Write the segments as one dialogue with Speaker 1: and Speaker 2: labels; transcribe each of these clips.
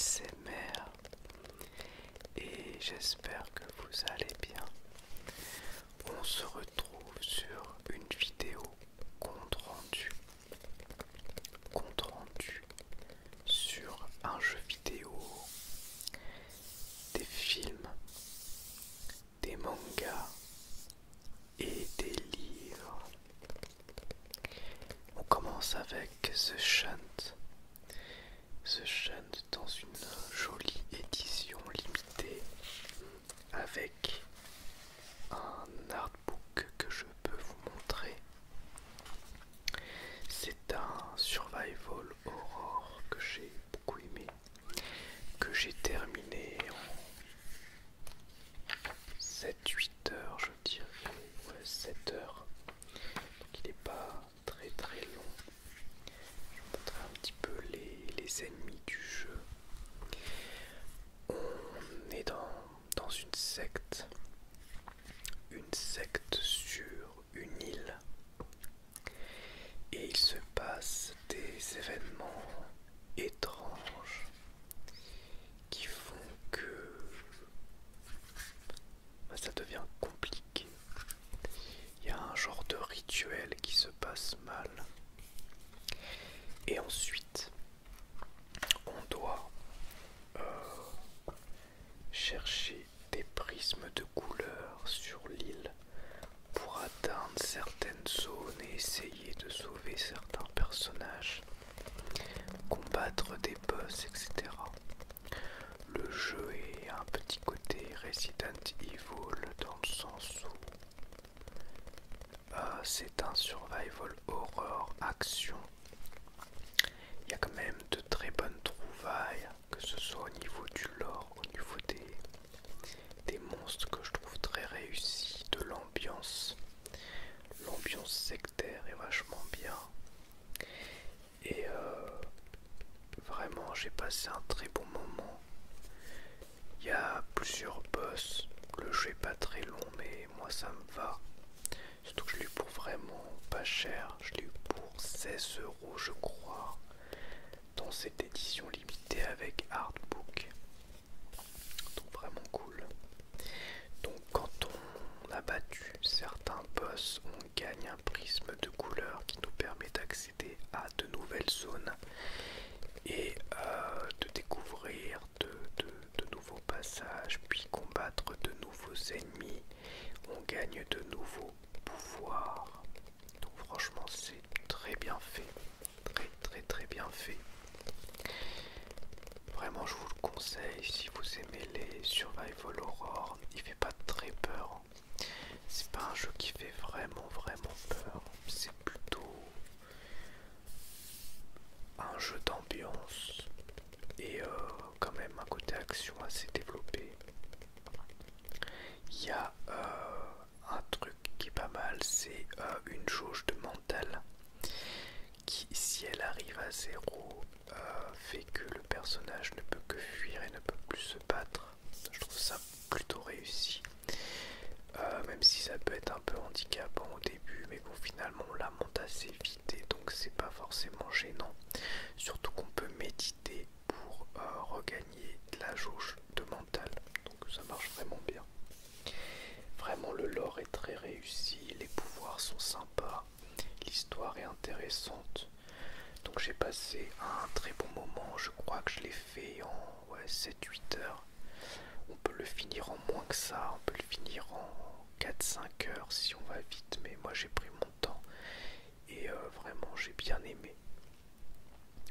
Speaker 1: ASMR et j'espère que vous allez bien. On se retrouve sur une vidéo compte rendu sur un jeu vidéo, des films, des mangas et des livres. On commence avec The Shunt. The Shunt dans une jolie édition limitée avec un artbook que je peux vous montrer. C'est un survival horror que j'ai beaucoup aimé, que j'ai terminé en 7-8 heures, je dirais, ouais, 7 heures. Donc il n'est pas très très long. Je vous montrer un petit peu les ennemis du jeu. On est dans une secte sur une île, et il se passe des événements étranges qui font que ça devient compliqué. Il y a un genre de rituel qui se passe mal, et ensuite on doit chercher des prismes de couleurs sur l'île pour atteindre certaines zones et essayer de sauver certains personnages, combattre des boss, etc. Le jeu est un petit côté Resident Evil dans le sens où c'est un survival horror action. Il y a quand même de très bonnes trouvailles, que ce soit au niveau du lore, au niveau des monstres que je trouve très réussis, de l'ambiance. L'ambiance sectaire est vachement bien. Et vraiment j'ai passé un très bon moment. Il y a plusieurs boss. Le jeu est pas très long mais moi ça me va. Surtout que je l'ai eu pour vraiment pas cher. Je l'ai eu pour 16 € je crois, dans cette édition limitée avec artbook. Donc vraiment cool. Donc quand on a battu certains boss, on gagne un prisme de couleur qui nous permet d'accéder à de nouvelles zones et de découvrir de nouveaux passages, puis combattre de nouveaux ennemis. On gagne de nouveaux pouvoirs. Donc franchement c'est très bien fait, très bien fait. Vraiment je vous le conseille si vous aimez les survival horror. Il fait pas très peur. C'est pas un jeu qui fait vraiment peur. C'est plutôt un jeu d'ambiance et quand même un côté action assez développé. Il y a un truc qui est pas mal, c'est une jauge de mental qui, si elle arrive à 0, fait que le personnage ne peut que fuir et ne peut plus se battre. Je trouve ça plutôt réussi, même si ça peut être un peu handicapant au début, mais bon, finalement on la monte assez vite et donc c'est pas forcément gênant. Surtout qu'on peut méditer pour regagner de la jauge de mental, donc ça marche vraiment bien. Vraiment le lore est très réussi, les pouvoirs sont sympas, l'histoire est intéressante. Donc j'ai passé un très bon moment, je crois que je l'ai fait en 7-8 heures. On peut le finir en moins que ça, on peut le finir en 4-5 heures si on va vite, mais moi j'ai pris mon temps et vraiment j'ai bien aimé.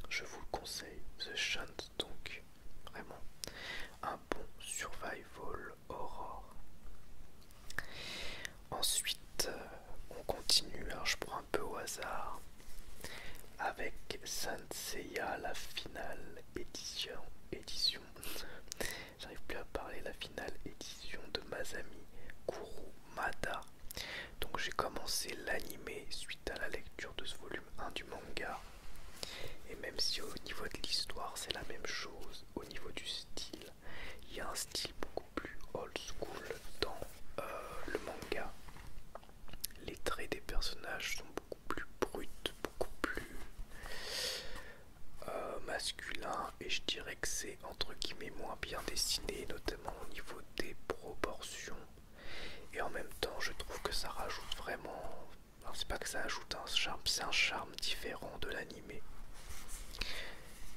Speaker 1: Je vous le conseille, The Shunt, donc vraiment un bon survival horror. Ensuite, on continue, alors je prends un peu au hasard, avec Saint Seiya, la finale édition, j'arrive plus à parler, la finale édition de Masami Kurumada. Donc j'ai commencé l'anime suite à la lecture de ce volume 1 du manga. Et même si au niveau de l'histoire c'est la même chose, au niveau du style, il y a un style beaucoup plus old school dans le manga. Les traits des personnages sont beaucoup plus bruts, beaucoup plus masculins, et je dirais que que c'est entre guillemets moins bien dessiné, notamment au niveau des proportions. Et en même temps, je trouve que ça rajoute vraiment... Alors, c'est pas que ça ajoute un charme, c'est un charme différent de l'animé.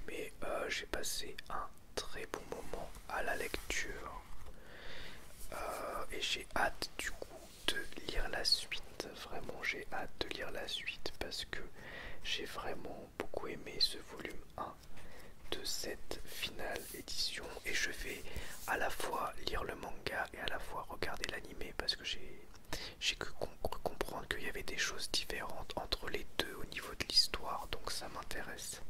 Speaker 1: Mais j'ai passé un très bon moment à la lecture. Et j'ai hâte du coup de lire la suite. Vraiment, j'ai hâte de lire la suite parce que j'ai vraiment beaucoup aimé ce volume 1 de cette finale édition. Et je vais à la fois lire le manga et à la fois regarder l'animé parce que j'ai cru comprendre qu'il y avait des choses différentes entre les deux au niveau de l'histoire, donc ça m'intéresse.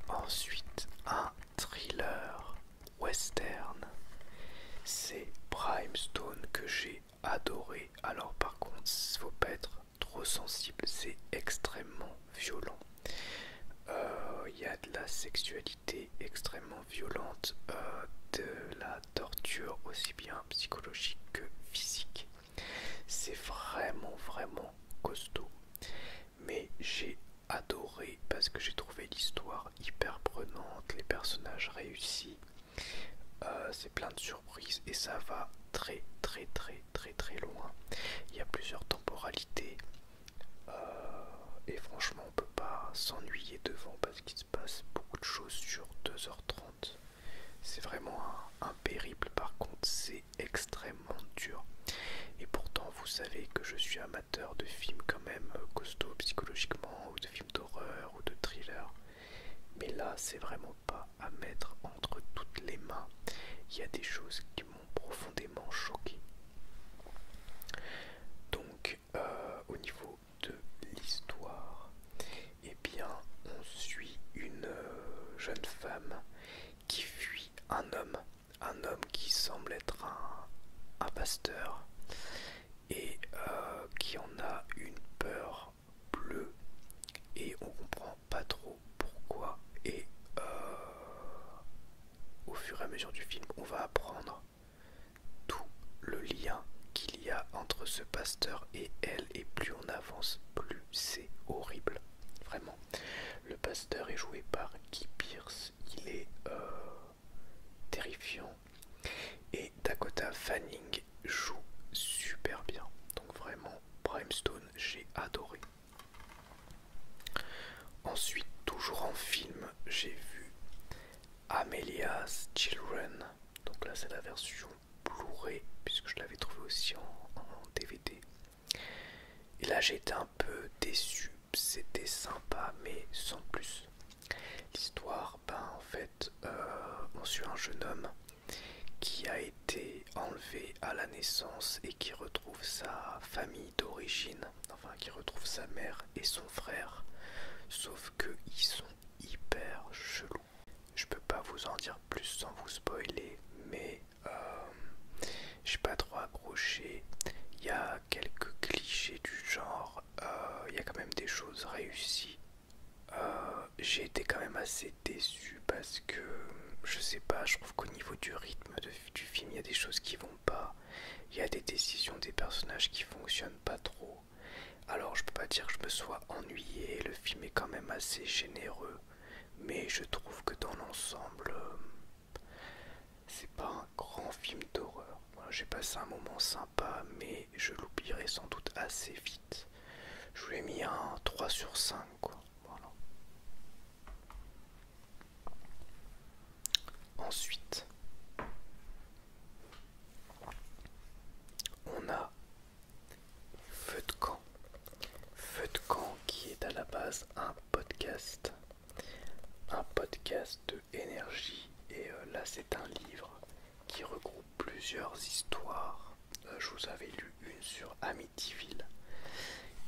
Speaker 1: Ensuite, un thriller western, c'est Prime Stone que j'ai adoré. Alors par contre, faut pas être trop sensible, c'est extrêmement violent. Il y a de la sexualité extrêmement violente, de la torture aussi bien psychologique que physique. C'est vraiment vraiment costaud. Mais j'ai adoré parce que j'ai trouvé l'histoire hyper prenante, les personnages réussis, c'est plein de surprises et ça va très très très très très loin. Il y a plusieurs temporalités et franchement on peut pas s'ennuyer devant parce qu'il se passe beaucoup de choses sur 2h30. C'est vraiment un périple, par contre c'est extrêmement dur. Et pourtant vous savez que je suis amateur de films quand même costauds psychologiquement, ou de films d'horreur ou de thriller. Mais là c'est vraiment pas à mettre entre toutes les mains. Il y a des choses qui m'ont profondément choqué. Donc au niveau de l'histoire, eh bien on suit une jeune femme qui fuit un homme qui semble être un pasteur et qui en a une peur bleue et on comprend pas trop pourquoi. Et au fur et à mesure du film on va apprendre tout le lien qu'il y a entre ce pasteur et elle, et plus on avance plus c'est horrible, vraiment. Le pasteur est joué par Guy Pearce, il est terrifiant et Dakota Fanning joue super bien, donc vraiment Prime Stone j'ai adoré. Ensuite toujours en film j'ai vu Amelia's Children, donc là c'est la version Blu-ray puisque je l'avais trouvé aussi en DVD. Et là j'ai été un peu déçu, c'était sympa mais sans plus. L'histoire, en fait on suit un jeune homme qui a été enlevé à la naissance et qui retrouve sa famille d'origine, enfin qui retrouve sa mère et son frère, sauf que ils sont hyper chelous. Je peux pas vous en dire plus sans vous spoiler, mais j'ai pas trop accroché. Il y a quelques clichés du genre, il y a quand même des choses réussies. J'ai été quand même assez déçu parce que je sais pas, je trouve qu'au niveau du rythme du film il y a des choses qui vont pas, il y a des décisions des personnages qui fonctionnent pas trop. Alors je peux pas dire que je me sois ennuyé, le film est quand même assez généreux, mais je trouve que dans l'ensemble c'est pas un grand film d'horreur. Voilà, j'ai passé un moment sympa mais je l'oublierai sans doute assez vite. Je lui ai mis un 3/5 quoi. Voilà. Ensuite, on a Feu de camp. Feu de camp qui est à la base un podcast de énergie. Et là, c'est un livre qui regroupe plusieurs histoires. Je vous avais lu une sur Amityville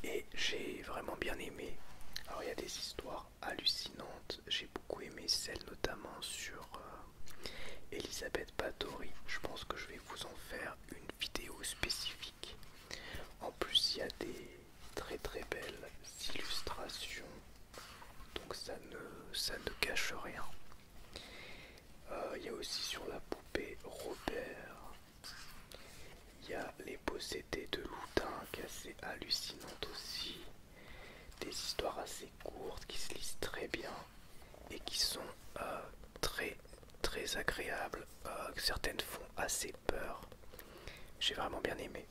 Speaker 1: et j'ai vraiment bien aimé. Alors, il y a des histoires hallucinantes. J'ai beaucoup aimé celle notamment sur Elisabeth Bathory. Je pense que je vais vous en faire une vidéo spécifique. En plus il y a des très très belles illustrations, donc ça ne cache rien. Il y a aussi sur la poupée Robert, il y a Les possédés de Loudun qui est assez hallucinante aussi. Des histoires assez courtes qui se lisent très bien et qui sont très agréables, certaines font assez peur. J'ai vraiment bien aimé.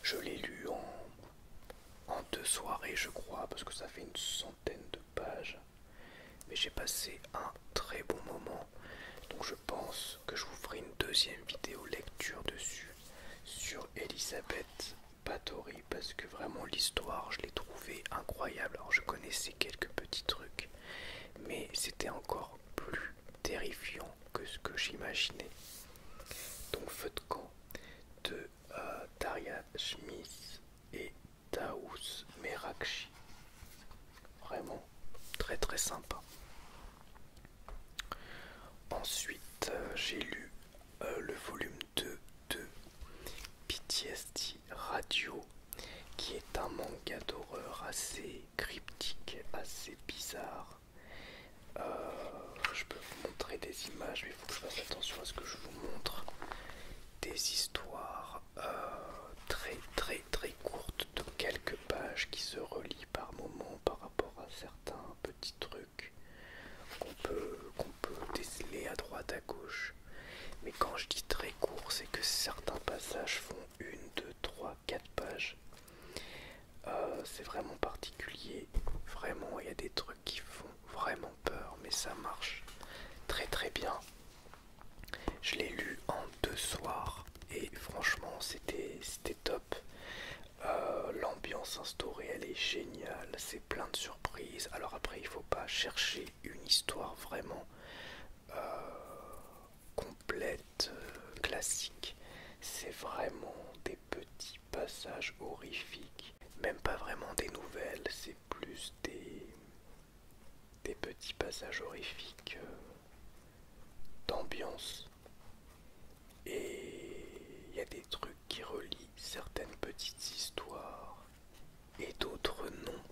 Speaker 1: Je l'ai lu en 2 soirées je crois, parce que ça fait une centaine de pages. Mais j'ai passé un très bon moment. Donc je pense que je vous ferai une deuxième vidéo lecture dessus, sur Elisabeth Bathory, parce que vraiment l'histoire, je l'ai trouvée incroyable. Alors je connaissais quelques petits trucs, mais c'était encore plus terrifiant que ce que j'imaginais. Donc Feu de camp de Daria Smith et Taous Merakchi. Vraiment très très sympa. Ensuite, j'ai lu le volume 2 de PTSD Radio, qui est un manga d'horreur assez cryptique, assez bizarre. Je peux vous montrer des images, mais il faut que je fasse attention à ce que je vous montre. Des histoires très très très courtes de quelques pages qui se relient par moments par rapport à certains petits trucs qu'on peut déceler à droite à gauche. Mais quand je dis très court, c'est que certains passages font 1, 2, 3, 4 pages. C'est vraiment particulier. Vraiment, il y a des trucs qui font vraiment peur, mais ça marche très très bien. Je l'ai lu en 2 soirs et franchement c'était top. L'ambiance instaurée elle est géniale, c'est plein de surprises. Alors après il faut pas chercher une histoire vraiment complète, classique. C'est vraiment des petits passages horrifiques, même pas vraiment des nouvelles, c'est plus des petits passages horrifiques d'ambiance. Et il y a des trucs qui relient certaines petites histoires et d'autres non.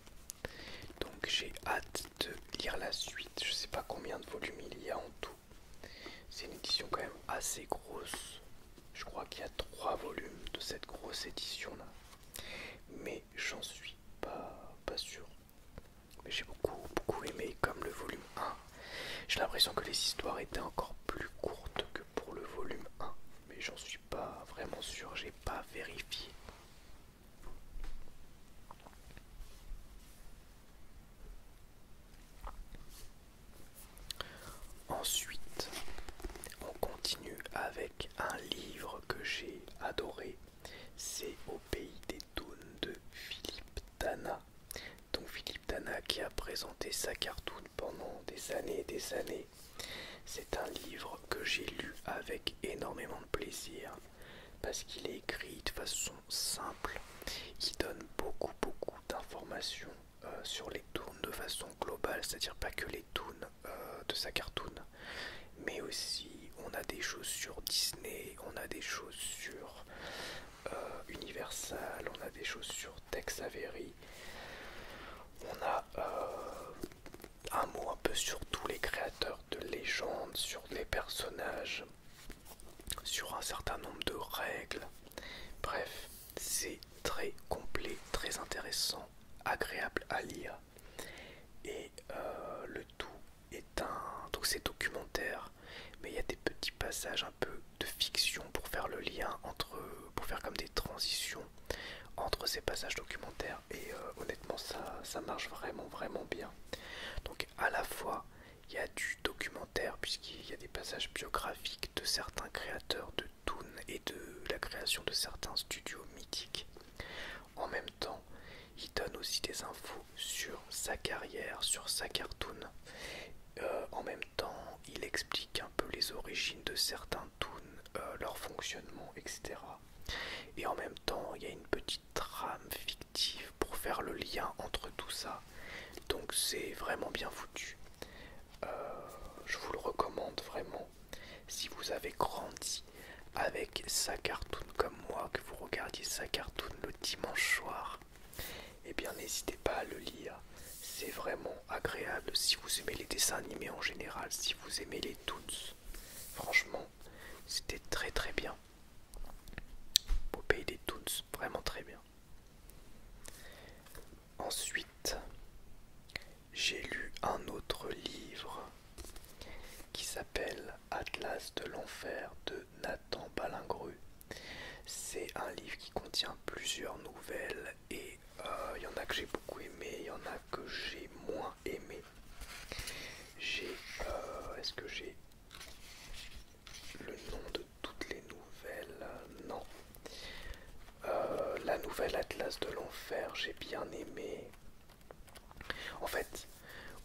Speaker 1: Donc j'ai hâte de lire la suite. Je sais pas combien de volumes il y a en tout. C'est une édition quand même assez grosse. Je crois qu'il y a 3 volumes de cette grosse édition là. Mais j'en suis pas sûr. Mais j'ai beaucoup aimé, comme le volume 1. J'ai l'impression que les histoires étaient encore plus courtes que pour le volume 1. Mais j'en suis pas vraiment sûr, j'ai pas vérifié. Ensuite, on continue avec un livre que j'ai adoré. C'est Au pays des Dônes de Philippe Dana. Donc Philippe Dana qui a présenté sa cartoon pendant des années et des années. C'est un livre que j'ai lu avec énormément de plaisir parce qu'il est écrit de façon simple. Il donne beaucoup d'informations sur les toons de façon globale, c'est-à-dire pas que les toons de sa cartoon, mais aussi on a des choses sur Disney, on a des choses sur Universal, on a des choses sur Tex Avery, on a un mot un peu sur tous les créateurs de légendes, sur les personnages, sur un certain nombre de règles. Bref, c'est très complet, très intéressant, agréable à lire. Et le tout est donc c'est documentaire, mais il y a des petits passages un peu de fiction pour faire le lien pour faire comme des transitions entre ces passages documentaires. Et honnêtement, ça marche vraiment bien. Donc à la fois, il y a du documentaire puisqu'il y a des passages biographiques de certains créateurs de toons et de la création de certains studios mythiques. En même temps, il donne aussi des infos sur sa carrière, sur sa cartoon. En même temps, il explique un peu les origines de certains toons, leur fonctionnement, etc. Et en même temps, il y a une petite trame fictive pour faire le lien entre tout ça. Donc c'est vraiment bien foutu. Je vous le recommande vraiment. Si vous avez grandi avec sa cartoon comme moi, que vous regardiez sa cartoon le dimanche soir, eh bien n'hésitez pas à le lire. C'est vraiment agréable si vous aimez les dessins animés en général, si vous aimez les toons. Franchement, c'était très bien. Au pays des toons, vraiment très bien. Ensuite, j'ai lu un autre livre qui s'appelle Atlas de l'enfer de Nathan Balingru. C'est un livre qui contient plusieurs nouvelles et il y en a que j'ai beaucoup aimé, il y en a que j'ai moins aimé. Est-ce que j'ai le nom de toutes les nouvelles? Non. La nouvelle Atlas de l'enfer, j'ai bien aimé. En fait,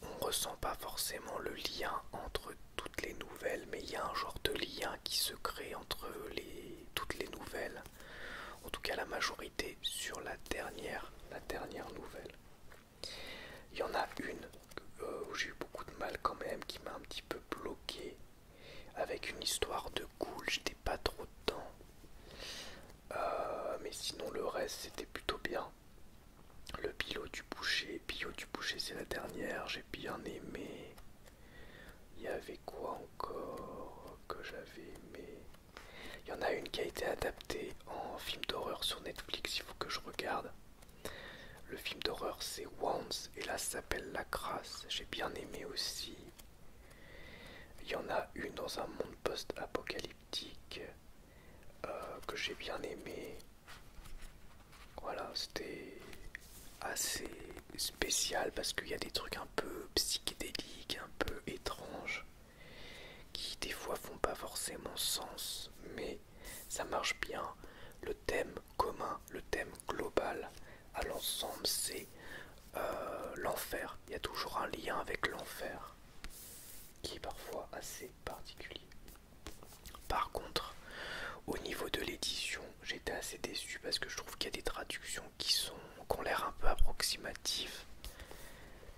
Speaker 1: on ressent pas forcément le lien entre toutes les nouvelles, mais il y a un genre de lien qui se crée entre toutes les nouvelles. En tout cas, la majorité sur la dernière nouvelle. Il y en a une où j'ai eu beaucoup de mal quand même, qui m'a un petit peu bloqué, avec une histoire de ghoul, j'étais pas trop dedans. Mais sinon le reste c'était plutôt bien. Le Billot du boucher c'est la dernière, j'ai bien aimé. Il y avait quoi encore que j'avais aimé? Il y en a une qui a été adaptée en film d'horreur sur Netflix, il faut que je regarde. Le film d'horreur c'est Wands et là ça s'appelle La Grâce, j'ai bien aimé aussi. Il y en a une dans un monde post-apocalyptique que j'ai bien aimé. Voilà, c'était assez spécial parce qu'il y a des trucs un peu psychédéliques, un peu étranges, qui des fois font pas forcément sens, mais ça marche bien. Le thème commun, le thème global à l'ensemble, c'est l'enfer. Il y a toujours un lien avec l'enfer qui est parfois assez particulier. Par contre, au niveau de l'édition, j'étais assez déçu parce que je trouve qu'il y a des traductions qui ont l'air un peu approximatives.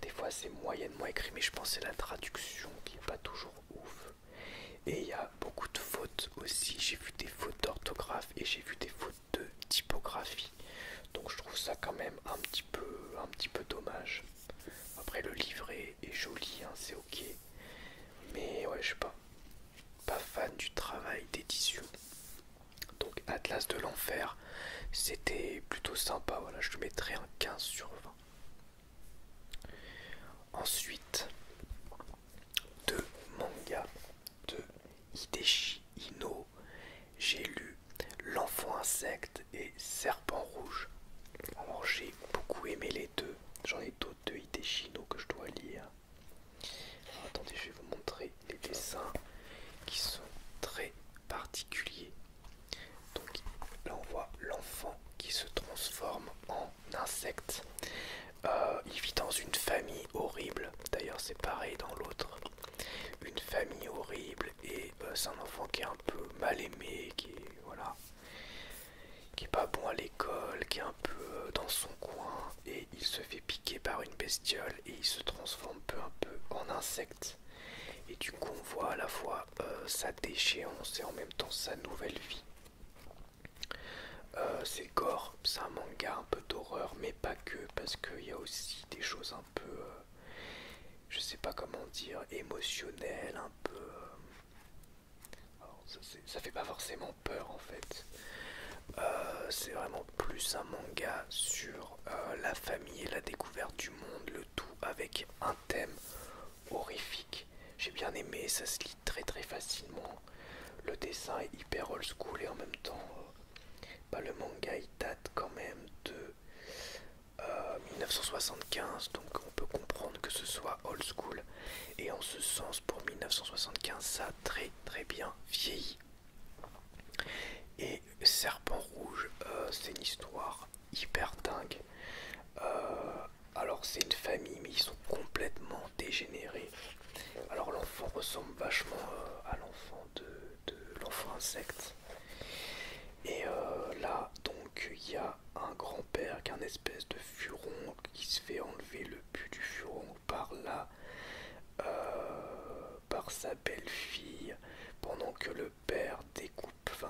Speaker 1: Des fois c'est moyennement écrit, mais je pense que c'est la traduction qui est pas toujours ouf. Et il y a beaucoup de fautes aussi. J'ai vu des fautes d'orthographe et j'ai vu des fautes de typographie. Donc je trouve ça quand même un petit peu dommage. Après le livret est joli, hein, c'est ok. Mais ouais, je sais pas fan du travail d'édition. Donc Atlas de l'enfer, c'était plutôt sympa, voilà, je lui mettrais un 15 sur 20. Ensuite, deux mangas de Hideshi Ino, j'ai lu L'Enfant Insecte et Serpent Rouge. Alors j'ai beaucoup aimé les deux, j'en ai d'autres de Hideshi Ino que je dois lire. Alors, attendez, je vais vous montrer les dessins qui sont très particuliers. Donc là on voit l'enfant qui se transforme en insecte. Il vit dans une famille horrible, d'ailleurs c'est pareil dans l'autre. Une famille horrible et c'est un enfant qui est un peu mal aimé, qui est pas bon à l'école, qui est un peu dans son coin et il se fait piquer par une bestiole et il se transforme peu à peu en insecte. Et du coup on voit à la fois sa déchéance et en même temps sa nouvelle vie. C'est gore, c'est un manga un peu d'horreur, mais pas que, parce qu'il y a aussi des choses un peu, je sais pas comment dire, émotionnelles, un peu. Alors, ça fait pas forcément peur en fait. C'est vraiment plus un manga sur la famille et la découverte du monde, le tout avec un thème horrifique. J'ai bien aimé, ça se lit très très facilement. Le dessin est hyper old school et en même temps, le manga il date quand même de 1975, donc on peut comprendre que ce soit old school. Et en ce sens, pour 1975, ça a très très bien vieilli. Et Serpent Rouge, c'est une histoire hyper dingue. Alors c'est une famille, mais ils sont complètement dégénérés. Alors l'enfant ressemble vachement à l'enfant de l'enfant insecte. Et là, donc, il y a un grand-père qui est un espèce de furon qui se fait enlever le but du furon par sa belle-fille, pendant que le père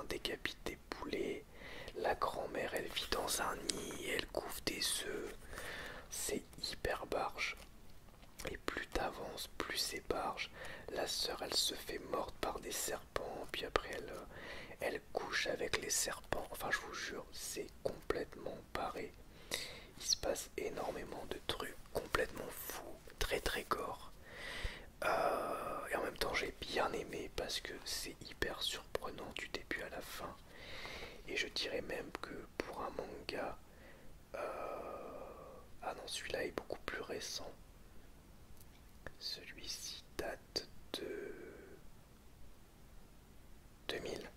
Speaker 1: décapite des poulets. La grand-mère, elle vit dans un nid, elle couve des œufs. C'est hyper barge. Et plus t'avances, plus c'est barge. La sœur, elle se fait morte par des serpents, puis après elle couche avec les serpents. Enfin, je vous jure, c'est complètement barré. Il se passe énormément de trucs complètement fous, très très gore. Et en même temps, j'ai bien aimé parce que c'est hyper surprenant du début à la fin. Et je dirais même que pour un manga, ah non, celui-là est beaucoup plus récent. Celui-ci date de 2000,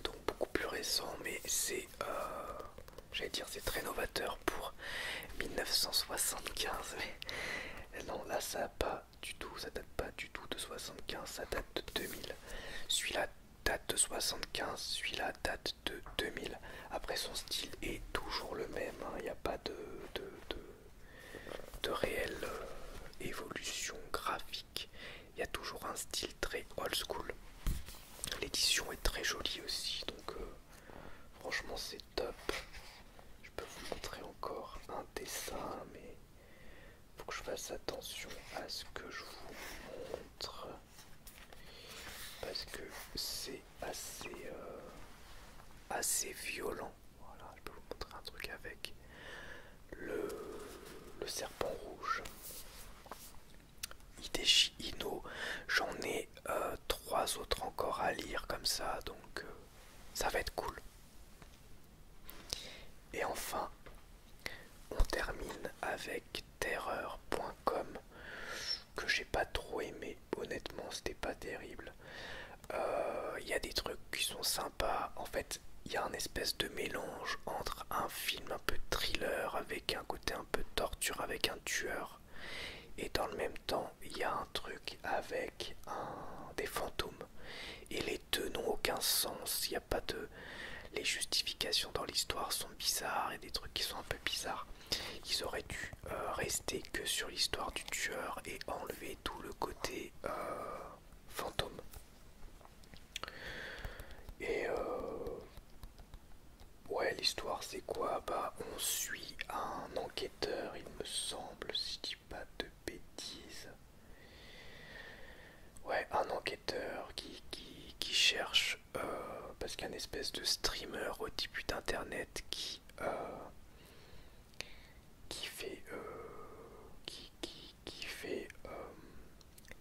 Speaker 1: donc beaucoup plus récent, mais c'est, j'allais dire, c'est très novateur pour 1975. Mais non, là ça a pas du tout, ça date pas du tout de 75, ça date de 2000. Celui-là date de 75, celui-là date de 2000. Après, son style est toujours le même, il n'y a pas de réelle évolution graphique. Il y a toujours un style très old school. L'édition est très jolie aussi, donc franchement c'est top. Je peux vous montrer encore un dessin, mais faut que je fasse attention à ce que je vous montre parce que c'est assez violent. Voilà, je peux vous montrer un truc avec le serpent rouge. Hideshi Ino, j'en ai 3 autres encore à lire comme ça, donc ça va être cool. Et enfin, on termine avec terreur.com que j'ai pas trop aimé, honnêtement c'était pas terrible. Il y a des trucs qui sont sympas, en fait il y a un espèce de mélange entre un film un peu thriller avec un côté un peu torture avec un tueur, et dans le même temps il y a un truc avec des fantômes, et les deux n'ont aucun sens, il n'y a pas de... Les justifications dans l'histoire sont bizarres et des trucs qui sont un peu bizarres. Ils auraient dû rester que sur l'histoire du tueur et enlever tout le côté fantôme. Et ouais, l'histoire c'est quoi? Bah on suit un enquêteur, il me semble, si je dis pas de bêtises. Ouais, un enquêteur qui cherche, parce qu'un espèce de streamer au début d'internet qui fait,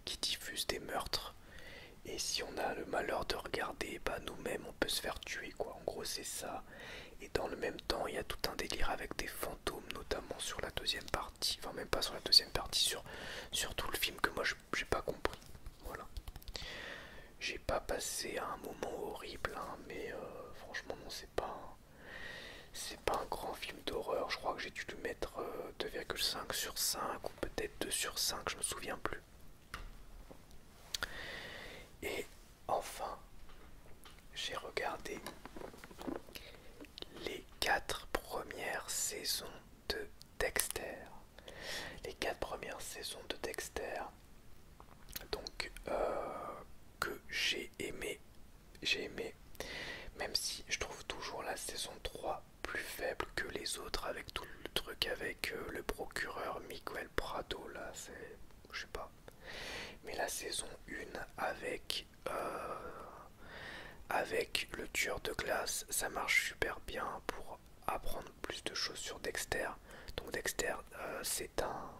Speaker 1: qui diffuse des meurtres. Et si on a le malheur de regarder, bah nous-mêmes on peut se faire tuer quoi. En gros c'est ça. Et dans le même temps il y a tout un délire avec des fantômes, notamment sur la deuxième partie. Enfin même pas sur la deuxième partie, sur tout le film que moi j'ai pas compris. Voilà. J'ai pas passé un moment horrible, hein, mais franchement non, c'est pas un grand film d'horreur. Je crois que j'ai dû lui mettre 2,5 sur 5 ou peut-être 2 sur 5, je me souviens plus. Et enfin, j'ai regardé les 4 premières saisons de Dexter. Les 4 premières saisons de Dexter, donc que j'ai aimé, même si je trouve toujours la saison 3 plus faible que les autres, avec tout le truc avec le procureur Miguel Prado, là c'est, je sais pas, mais la saison 1 avec le tueur de glace, ça marche super bien pour apprendre plus de choses sur Dexter. Donc Dexter, c'est un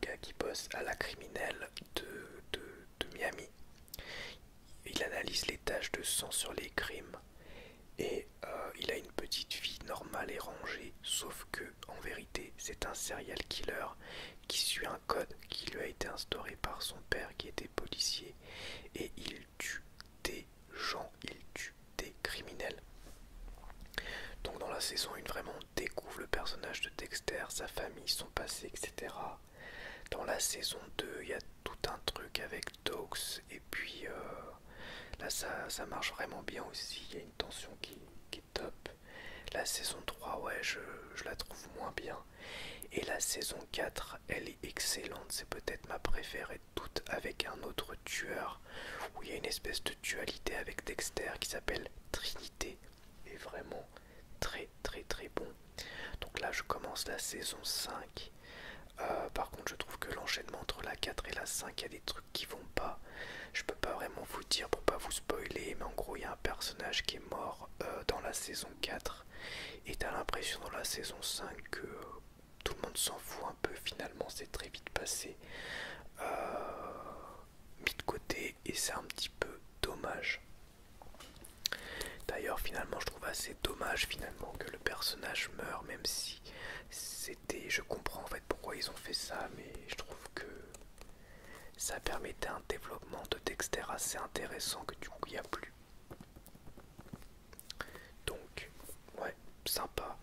Speaker 1: gars qui bosse à la criminelle de Miami. Il analyse les taches de sang sur les crimes et il a une petite vie normale et rangée, sauf que en vérité c'est un serial killer qui suit un code qui lui a été instauré par son père qui était policier, et il tue des gens, il tue des criminels. Donc dans la saison 1 vraiment on découvre le personnage de Dexter, sa famille, son passé, etc. Dans la saison 2 il y a tout un truc avec Dogs, et puis là ça marche vraiment bien aussi, il y a une tension qui est top. La saison 3 ouais je la trouve moins bien, et la saison 4 elle est excellente, c'est peut-être ma préférée de toutes, avec un autre tueur où il y a une espèce de dualité avec Dexter qui s'appelle Trinité, et vraiment très très très bon. Donc là je commence la saison 5. Par contre je trouve que l'enchaînement entre la 4 et la 5, il y a des trucs qui vont pas. Je peux pas vraiment vous dire pour pas vous spoiler, mais en gros il y a un personnage qui est mort dans la saison 4, et t'as l'impression dans la saison 5 que tout le monde s'en fout un peu, finalement c'est très vite passé, mis de côté. et c'est un petit peu dommage. D'ailleurs finalement je trouve assez dommage finalement que le personnage meure, même si c'était, je comprends en fait pourquoi ils ont fait ça, mais je trouve que ça permettait un développement de Dexter assez intéressant que du coup il n'y a plus. Donc ouais, sympa.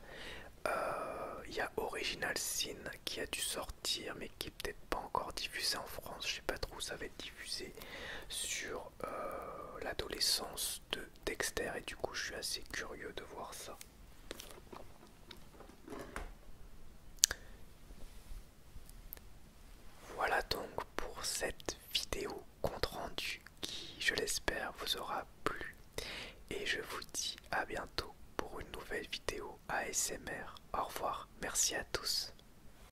Speaker 1: Il y a Original Sin qui a dû sortir mais qui est peut-être pas encore diffusé en France, je sais pas trop où ça va être diffusé, sur l'adolescence de Dexter, et du coup je suis assez curieux de voir ça. Voilà donc pour cette vidéo compte rendu qui, je l'espère, vous aura plu, et je vous dis à bientôt pour une nouvelle vidéo ASMR. Au revoir, merci à tous.